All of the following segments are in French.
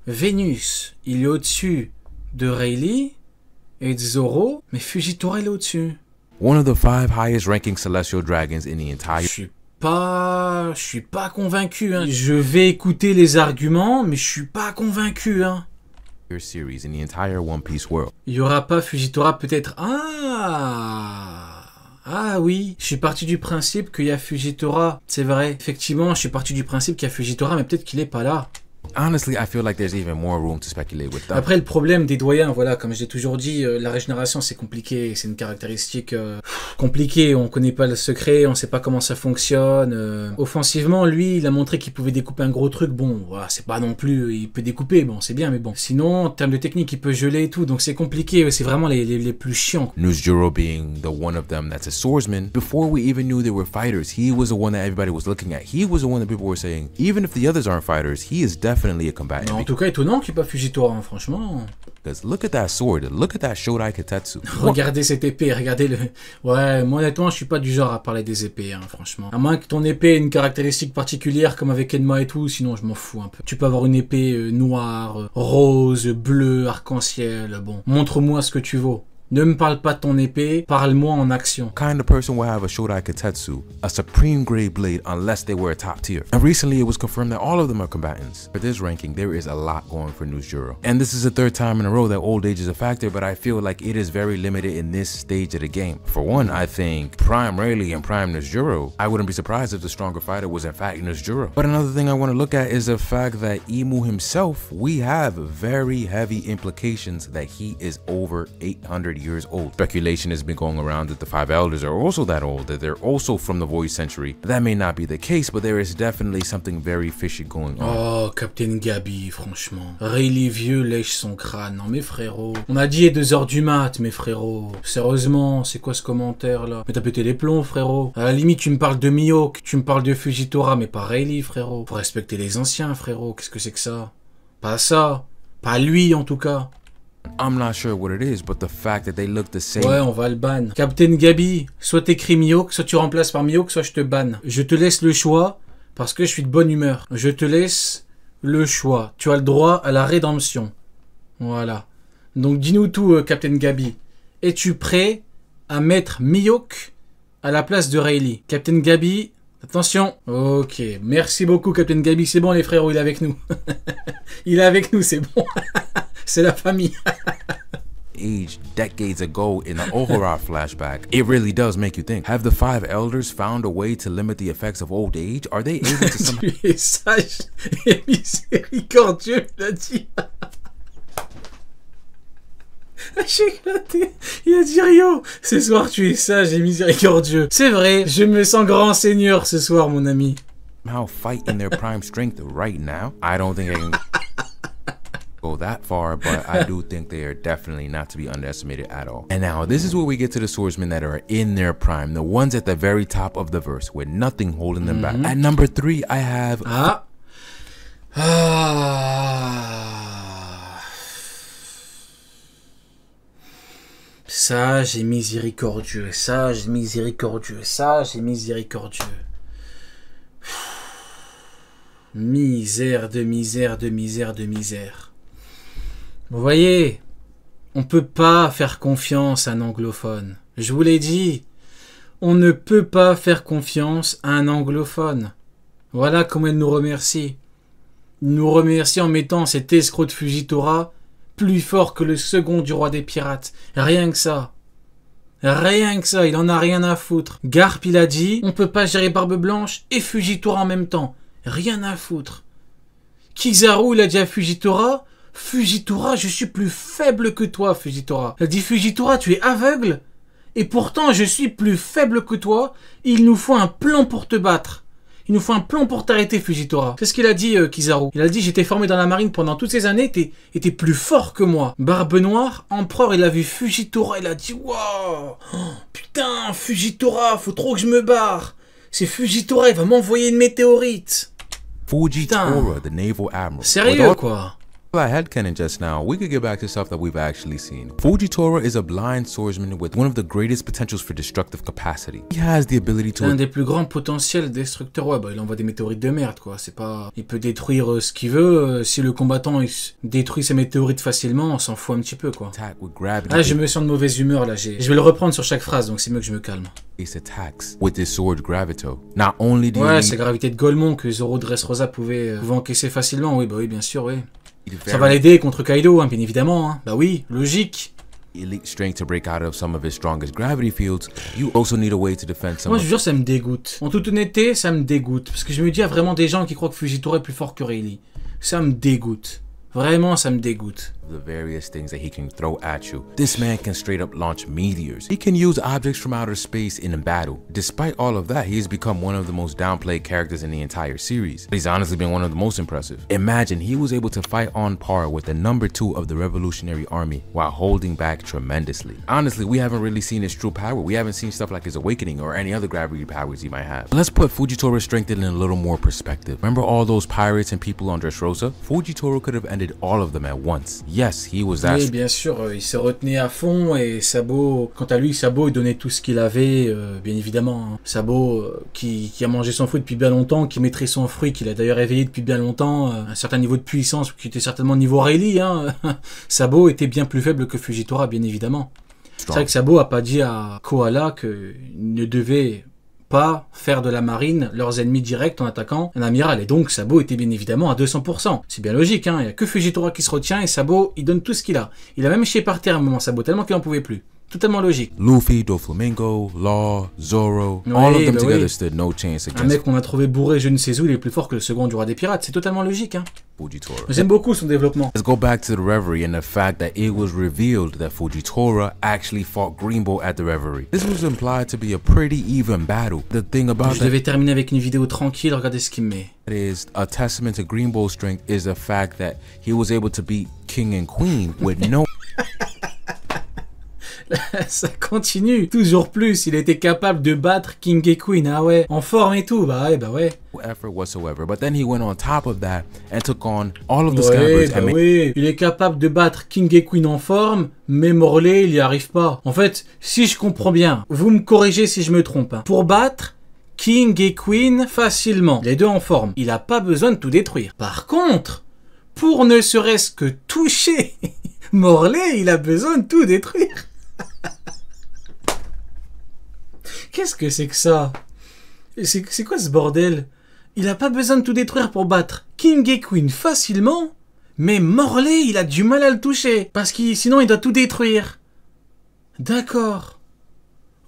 Vénus, il est au-dessus de Rayleigh et de Zoro, mais Fujitora il est au-dessus. One of the 5 highest ranking celestial dragons in the entire Je suis pas convaincu, hein. Je vais écouter les arguments, mais je suis pas convaincu, hein. series in the entire One Piece world. Il y aura pas Fujitora peut-être. Ah oui, je suis parti du principe qu'il y a Fujitora. C'est vrai. Effectivement, je suis parti du principe qu'il y a Fujitora, mais peut-être qu'il est pas là. Honestly, I feel like there's even more room to speculate with that. Après, le problème des doyens, voilà, comme je l'ai toujours dit, la régénération, c'est compliqué. C'est une caractéristique compliquée. On connaît pas le secret, on sait pas comment ça fonctionne. Offensivement, lui, il a montré qu'il pouvait découper un gros truc. Bon, voilà, c'est pas non plus... Il peut découper, bon, c'est bien, mais bon. Sinon, en termes de technique, il peut geler et tout. Donc, c'est compliqué. C'est vraiment les plus chiants. Nuzjuro being the one of them that's a swordsman. Before we even knew they were fighters, he was the one that everybody was looking at. He was the one that people were saying, even if the others aren't fighters, he is definitely a combatant. En tout cas, étonnant qu'il n'y ait pas Fujitora, hein, franchement. Because look at that sword, look at that Shodai Katetsu. Regardez cette épée, regardez le... Ouais, moi honnêtement, je suis pas du genre à parler des épées, hein, franchement. À moins que ton épée ait une caractéristique particulière, comme avec Enma et tout, sinon je m'en fous un peu. Tu peux avoir une épée noire, rose, bleue, arc-en-ciel, bon. Montre-moi ce que tu vaux. Ne me parle pas de ton épée, parle-moi en action. Kind of person will have a Shodai Katetsu, a supreme grade blade, unless they were a top tier. And recently it was confirmed that all of them are combatants. For this ranking, there is a lot going for Nuzjuro. And this is the 3rd time in a row that old age is a factor, but I feel like it is very limited in this stage of the game. For one, I think Prime Rayleigh and Prime Nuzjuro, I wouldn't be surprised if the stronger fighter was in fact Nuzjuro. But another thing I want to look at is the fact that Imu himself, we have very heavy implications that he is over 800 years old. Speculation has been going around that the 5 elders are also that old, that they're also from the Void Century. That may not be the case, but there is definitely something very fishy going on. Oh, Captain Gabi, franchement. Rayleigh vieux lèche son crâne. Non, mes frérots. On a dit 2h du mat, mes frérots. Sérieusement, c'est quoi ce commentaire là? Mais t'as pété les plombs, frérot. À la limite, tu me parles de Mihawk, tu me parles de Fujitora, mais pas Rayleigh, frérot. Faut respecter les anciens, frérot. Qu'est-ce que c'est que ça? Pas ça. Pas lui, en tout cas. I'm not sure what it is, but the fact that they look the same. Ouais, on va le ban. Captain Gabi, soit t'écris Mihawk, soit tu remplaces par Mihawk, soit je te banne. Je te laisse le choix, parce que je suis de bonne humeur. Je te laisse le choix. Tu as le droit à la rédemption. Voilà. Donc dis-nous tout, Captain Gabi. Es-tu prêt à mettre Mihawk à la place de Rayleigh? Captain Gabi, attention. Ok, merci beaucoup Captain Gabi. C'est bon les frérots, il est avec nous. Il est avec nous, c'est bon. C'est la famille. Age decades ago in the Ohara flashback, it really does make you think. Have the 5 elders found a way to limit the effects of old age? Are they able to somehow... Tu es sage et miséricordieux, il a dit. J'ai éclaté. Il a dit Rio. Ce soir, tu es sage et miséricordieux. C'est vrai, je me sens grand seigneur ce soir, mon ami. Fight in their prime strength right now? I don't think I can go that far, but I do think they are definitely not to be underestimated at all. And now, this is where we get to the swordsmen that are in their prime, the ones at the very top of the verse, with nothing holding them back. At number 3, I have... Sage et miséricordieux, sage et miséricordieux, sage et miséricordieux. Misère de misère de misère de misère. Vous voyez, on peut pas faire confiance à un anglophone. Je vous l'ai dit, on ne peut pas faire confiance à un anglophone. Voilà comment il nous remercie. Il nous remercie en mettant cet escroc de Fujitora plus fort que le second du roi des pirates. Rien que ça. Rien que ça, il en a rien à foutre. Garp, il a dit, on peut pas gérer Barbe Blanche et Fujitora en même temps. Rien à foutre. Kizaru, il a dit à Fujitora, Fujitora, je suis plus faible que toi, Fujitora. Il a dit, Fujitora, tu es aveugle? Et pourtant, je suis plus faible que toi. Il nous faut un plan pour te battre. Il nous faut un plan pour t'arrêter, Fujitora. C'est ce qu'il a dit, Kizaru. Il a dit, j'étais formé dans la marine pendant toutes ces années, t'es plus fort que moi. Barbe Noire, empereur, il a vu Fujitora, il a dit, waouh, putain, Fujitora, faut trop que je me barre. C'est Fujitora, il va m'envoyer une météorite. Fujitora, the naval admiral. Sérieux, quoi. I headcanon just now, we could get back to stuff that we've actually seen. Fujitora is a blind swordsman with one of the greatest potentials for destructive capacity. He has the ability to... Un des plus grands potentiels destructeurs, ouais, bah il envoie des météorites de merde, quoi. C'est pas... Il peut détruire ce qu'il veut, si le combattant il détruit ses météorites facilement, on s'en fout un petit peu, quoi. Ah, je me sens de mauvaise humeur, là, je vais le reprendre sur chaque phrase, donc c'est mieux que je me calme. Attacks with his sword Gravito. Not only do ouais, c'est gravité de Golemon que Zoro Dressrosa pouvait encaisser facilement, oui, bah oui, bien sûr, oui. Ça va l'aider contre Kaido, hein, bien évidemment, hein. Bah oui, logique. Elite strength to break out of some of his strongest gravity fields. You also need a way to defend some. Moi, je vous jure, ça me dégoûte. En toute honnêteté, ça me dégoûte. Parce que je me dis, il y a vraiment des gens qui croient que Fujitora est plus fort que Rayleigh. Ça me dégoûte. Vraiment, ça me dégoûte. The various things that he can throw at you. This man can straight up launch meteors. He can use objects from outer space in a battle. Despite all of that, he has become one of the most downplayed characters in the entire series. He's honestly been one of the most impressive. Imagine he was able to fight on par with the number 2 of the Revolutionary Army while holding back tremendously. Honestly, we haven't really seen his true power. We haven't seen stuff like his awakening or any other gravity powers he might have. Let's put Fujitora strength in a little more perspective. Remember all those pirates and people on Dressrosa? Fujitora could have ended all of them at once. Yes, he was that. Oui, bien sûr, il se retenait à fond et Sabo, quant à lui, Sabo, il donnait tout ce qu'il avait, bien évidemment. Hein. Sabo, qui a mangé son fruit depuis bien longtemps, qui maîtrise son fruit, qu'il a d'ailleurs éveillé depuis bien longtemps, un certain niveau de puissance, qui était certainement niveau Rayleigh. Hein. Sabo était bien plus faible que Fujitora, bien évidemment. C'est vrai que Sabo a pas dit à Kohala qu'il ne devait pas faire de la marine leurs ennemis directs en attaquant un amiral. Et donc Sabo était bien évidemment à 200%. C'est bien logique, hein. Il n'y a que Fujitora qui se retient et Sabo, il donne tout ce qu'il a. Il a même chié par terre à un moment, Sabo, tellement qu'il n'en pouvait plus. Totalement logique. Luffy, Doflamingo, Law, Zoro, all of them together stood no chance against. Un mec qu'on a trouvé bourré je ne sais où, il est plus fort que le second du roi des pirates. C'est totalement logique, hein. Fujitora. J'aime beaucoup son développement. Let's go back to the Reverie and the fact that it was revealed that Fujitora actually fought Greenbow at the Reverie. This was implied to be a pretty even battle. The thing about Je devais terminer avec une vidéo tranquille, regardez ce qu'il me met. Is a testament to Greenbow's strength is the fact that he was able to beat King and Queen with no Ça continue. Toujours plus, il était capable de battre King et Queen. Ah ouais, en forme et tout. Bah ouais. effort whatsoever. But then he went on top of that and took on all of the Scabbards. Bah oui, il est capable de battre King et Queen en forme, mais Morley, il y arrive pas. En fait, si je comprends bien, vous me corrigez si je me trompe. Hein. Pour battre King et Queen facilement, les deux en forme, il a pas besoin de tout détruire. Par contre, pour ne serait-ce que toucher Morley, il a besoin de tout détruire. Qu'est-ce que c'est que ça? C'est quoi ce bordel? Il a pas besoin de tout détruire pour battre King et Queen facilement, mais Morley, il a du mal à le toucher, parce que sinon il doit tout détruire. D'accord.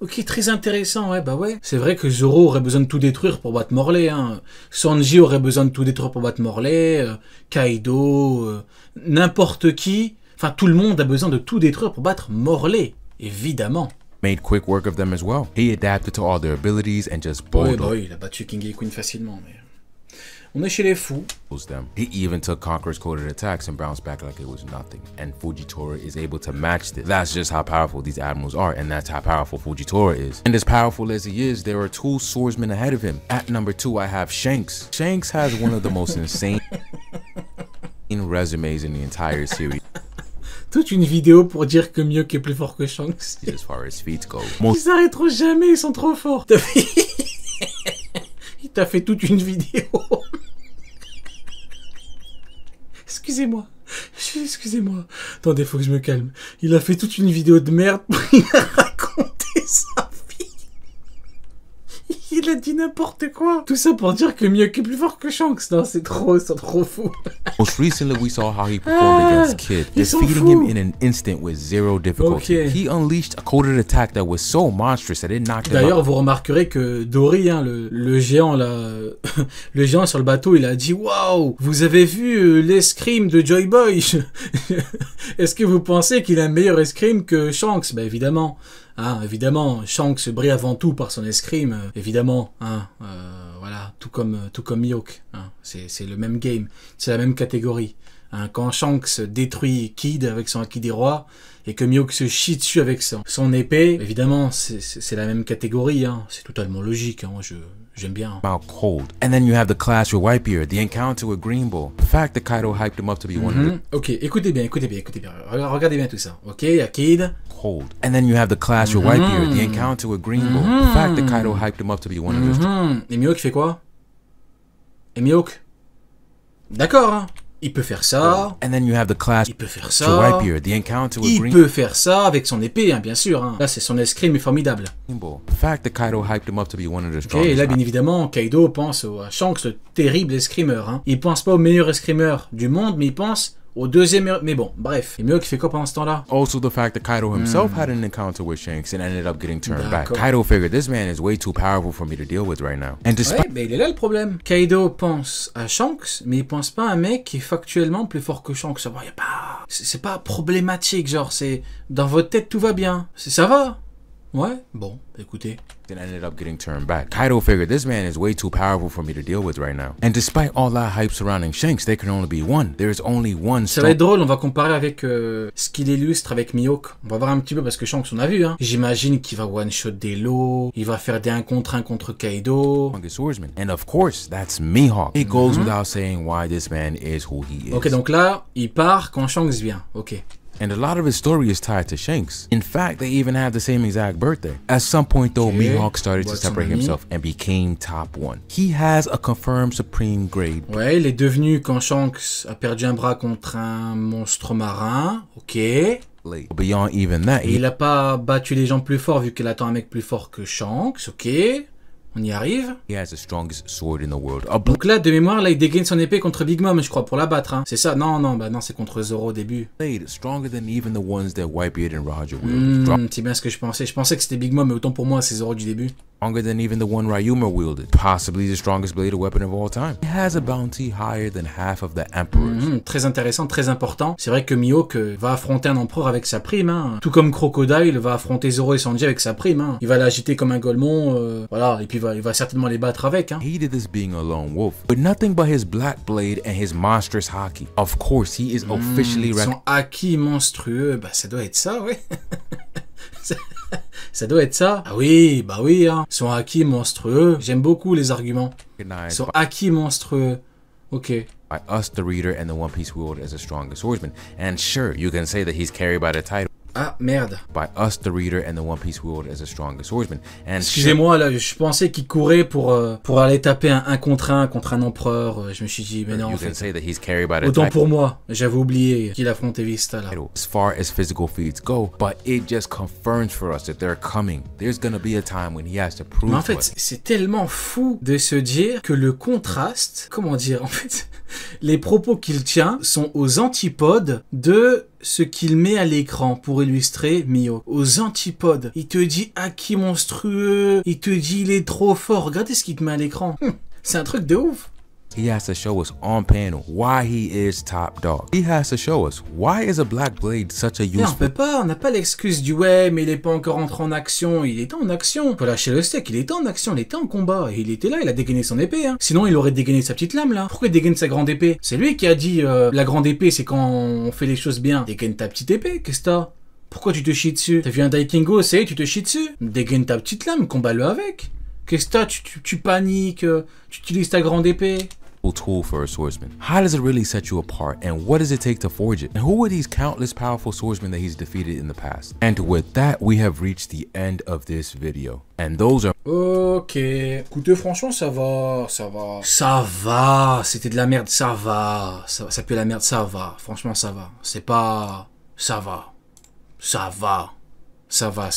Ok, très intéressant, ouais, bah ouais. C'est vrai que Zoro aurait besoin de tout détruire pour battre Morley, hein. Sanji aurait besoin de tout détruire pour battre Morley, Kaido, n'importe qui. Enfin, tout le monde a besoin de tout détruire pour battre Morley, évidemment. Made quick work of them as well. He adapted to all their abilities and just bowled them. Oui, il a battu King et Queen facilement, mais on est chez les fous. He even took Conqueror's coded attacks and bounced back like it was nothing. And Fujitora is able to match this. That's just how powerful these admirals are, and that's how powerful Fujitora is. And as powerful as he is, there are two swordsmen ahead of him. At number 2, I have Shanks. Shanks has one of the most insane resumes in the entire series. Toute une vidéo pour dire que Mihawk est plus fort que Shanks. As far as feats go. Ils s'arrêteront jamais, ils sont trop forts. Il t'a fait toute une vidéo. Excusez-moi. Attendez, faut que je me calme. Il a fait toute une vidéo de merde pour raconter sa vie. Il a dit n'importe quoi. Tout ça pour dire que Mihawk est plus fort que Shanks. Non, c'est trop fou. Most recently, we saw how he performed against Kid, defeating him in an instant with zero difficulty. Okay. He unleashed a coded attack that was so monstrous that it knocked him out. D'ailleurs, vous remarquerez que Dory, hein, le géant là, le géant sur le bateau, il a dit waouh, vous avez vu l'escrime de Joy Boy? Est-ce que vous pensez qu'il a un meilleur escrime que Shanks? Bah évidemment. Hein, évidemment, Shanks brille avant tout par son escrime, évidemment, hein, voilà, tout comme Mihawk, hein, c'est le même game, c'est la même catégorie, Hein, quand Shanks détruit Kid avec son Haki des rois, et que Mihawk se chie dessus avec son épée, évidemment, c'est la même catégorie, hein. C'est totalement logique, hein. Moi, j'aime bien. Out cold. And then you have the clash with Whitebeard, the encounter with Green Bull, the fact that Kaido hyped him up to be one of the... Ok, écoutez bien. Regardez bien tout ça. Ok, il y a Kid. Cold. And then you have the clash with Whitebeard, the encounter with Green Bull, the fact that Kaido hyped him up to be one of the... Et Mihawk fait quoi? Et Mihawk? D'accord, hein. Il peut faire ça. And then you have the clash Il peut faire with ça. Whitebeard, the encounter with Il Green peut faire ça avec son épée, hein, bien sûr. Hein. Là, c'est son escrime est formidable. Bull, the fact that Kaido hyped him up to be one of the Ok, strongest. et là, bien évidemment, Kaido pense à Shanks, le terrible escrimeur. Hein. Il pense pas au meilleur escrimeur du monde, mais il pense au deuxième meilleur... Mais bon, bref. Et Mihawk fait quoi pendant ce temps-là? Also the fact that Kaido himself had an encounter with Shanks and ended up getting turned back. D'accord. Kaido figured this man is way too powerful for me to deal with right now. And despite Ouais, mais il est là le problème. Kaido pense à Shanks, mais il pense pas à un mec qui est factuellement plus fort que Shanks. Ça va, y a pas... C'est pas problématique, genre, c'est... Dans votre tête, tout va bien. Ça va? Ouais? Bon, écoutez. and ended up getting turned back. Kaido figured this man is way too powerful for me to deal with right now. And despite all that hype surrounding Shanks, there can only be one. There is only one. Ça va être drôle, on va comparer avec ce qu'il illustre avec Mihawk. On va voir un petit peu parce que Shanks on a vu. Hein. J'imagine qu'il va one-shot des lots, il va faire des 1 contre 1 contre Kaido. Swordsman. And of course, that's Mihawk. It goes without saying why this man is who he is. Ok, donc là, il part quand Shanks vient. Ok. And a lot of his story is tied to Shanks. In fact, they even have the same exact birthday. At some point though, Mihawk started to separate himself and became top 1. He has a confirmed supreme grade. Ouais, il est devenu quand Shanks a perdu un bras contre un monstre marin. Ok. Beyond even that, Et il a pas battu les gens plus forts vu qu'il attend un mec plus fort que Shanks. Ok. On y arrive. He has the strongest sword in the world. Donc là, de mémoire, là, il dégaine son épée contre Big Mom, je crois, pour la battre. Hein. C'est ça? Non, non, bah non, c'est contre Zoro au début. Blade stronger than even the ones that Whitebeard and Roger wielded. C'est bien ce que je pensais. Je pensais que c'était Big Mom, mais autant pour moi, c'est Zoro du début. Stronger than even the one Ryuma wielded. Possibly the strongest bladed weapon of all time. He has a bounty higher than half of the emperors. Très intéressant, très important. C'est vrai que Mihawk va affronter un empereur avec sa prime. Hein. Tout comme Crocodile va affronter Zoro et Sanji avec sa prime. Hein. Il va l'agiter comme un golemon. Voilà, et puis il va certainement les battre avec. Hein. He did this being a lone wolf, with nothing but his black blade and his monstrous haki. Of course, he is officially son haki monstrueux, bah ça doit être ça, ouais. Ça doit être ça. Ah oui, bah oui, hein. Son haki monstrueux. J'aime beaucoup les arguments. Son haki monstrueux. Ok. By us, the reader, and the One Piece world as the strongest swordsman. And sure, you can say that he's carried by the title. Ah, merde. By us, the reader, and the One Piece world as the strongest swordsman. And excusez-moi, là, je pensais qu'il courait pour aller taper un 1 contre un empereur. Je me suis dit, mais non, en fait, autant pour moi. J'avais oublié qu'il affrontait Vista, là. As far as physical feats go, but it just confirms for us that they're coming. There's gonna be a time when he has to prove. Mais en fait, c'est tellement fou de se dire que le contraste, comment dire, en fait, les propos qu'il tient sont aux antipodes de ce qu'il met à l'écran pour illustrer Mihawk. Aux antipodes. Il te dit haki monstrueux. Il te dit il est trop fort. Regardez ce qu'il te met à l'écran. C'est un truc de ouf. He has to show us on panel why he is top dog. He has to show us why is a black blade such a useful. On n'a pas l'excuse du ouais, mais il est pas encore entré en action. Il était en action. Faut lâcher le steak. Il était en action. Il était en combat. Et il était là. Il a dégainé son épée. Hein. Sinon, il aurait dégainé sa petite lame là. Pourquoi il dégaine sa grande épée? C'est lui qui a dit la grande épée, c'est quand on fait les choses bien. Dégaine ta petite épée. Qu'est-ce que t'as? Pourquoi tu te chies dessus? T'as vu un Daikingo, c'est tu te chies dessus. Dégaine ta petite lame. Combat-le avec. Qu'est-ce que t'as? Tu paniques. Tu utilises ta grande épée. Tool for a swordsman. How does it really set you apart, and what does it take to forge it? And who are these countless powerful swordsmen that he's defeated in the past? And with that, we have reached the end of this video. And those are... Ok. Écoutez, franchement, ça va. Ça va. C'était de la merde, ça va. Ça pue la merde, ça va. Franchement, ça va. C'est pas... Ça va. Ça va. Ça va.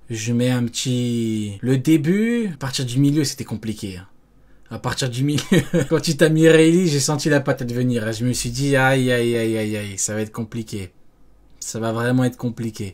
Je mets un petit... Le début, à partir du milieu, c'était compliqué. Hein. À partir du milieu, quand tu t'as mis Rayleigh, j'ai senti la patate venir. Je me suis dit, aïe, ça va être compliqué. Ça va vraiment être compliqué.